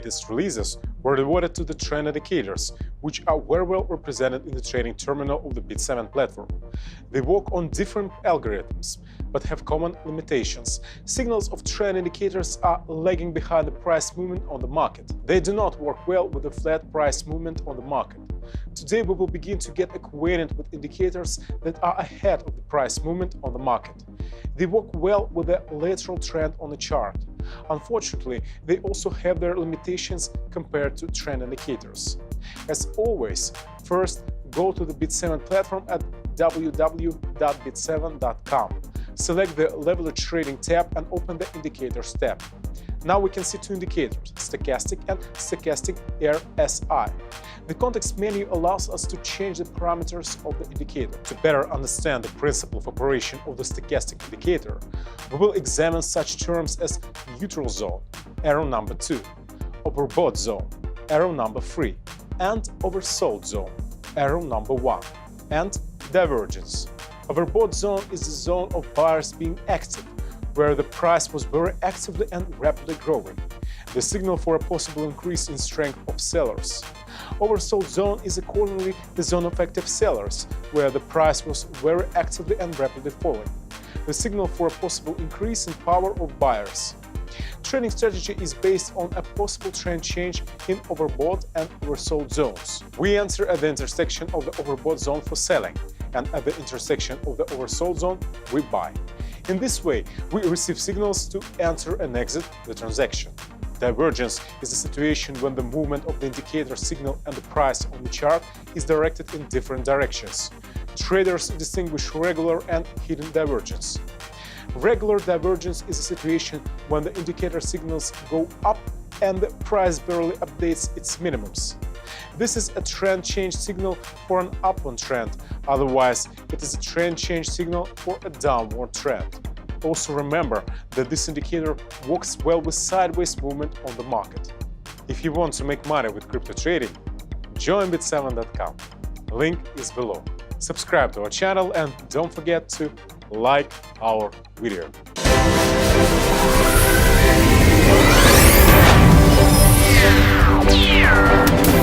latest releases were devoted to the trend indicators, which are very well represented in the trading terminal of the BitSeven platform. They work on different algorithms, but have common limitations. Signals of trend indicators are lagging behind the price movement on the market. They do not work well with the flat price movement on the market. Today we will begin to get acquainted with indicators that are ahead of the price movement on the market. They work well with the lateral trend on the chart. Unfortunately, they also have their limitations compared to trend indicators. As always, first go to the BitSeven platform at www.bitseven.com. Select the Level Trading tab and open the Indicators tab. Now we can see two indicators, Stochastic and Stochastic RSI. The context menu allows us to change the parameters of the indicator. To better understand the principle of operation of the stochastic indicator, we will examine such terms as neutral zone, arrow number 2, overbought zone, arrow number 3, and oversold zone, arrow number 1, and divergence. Overbought zone is the zone of buyers being active, where the price was very actively and rapidly growing, the signal for a possible increase in strength of sellers. Oversold zone is accordingly the zone of active sellers, where the price was very actively and rapidly falling, the signal for a possible increase in power of buyers. Trading strategy is based on a possible trend change in overbought and oversold zones. We enter at the intersection of the overbought zone for selling, and at the intersection of the oversold zone we buy. In this way, we receive signals to enter and exit the transaction. Divergence is a situation when the movement of the indicator signal and the price on the chart is directed in different directions. Traders distinguish regular and hidden divergence. Regular divergence is a situation when the indicator signals go up and the price barely updates its minimums. This is a trend change signal for an upward trend, otherwise it is a trend change signal for a downward trend. Also remember that this indicator works well with sideways movement on the market. If you want to make money with crypto trading, join BitSeven.com. Link is below. Subscribe to our channel and don't forget to like our video. Yeah.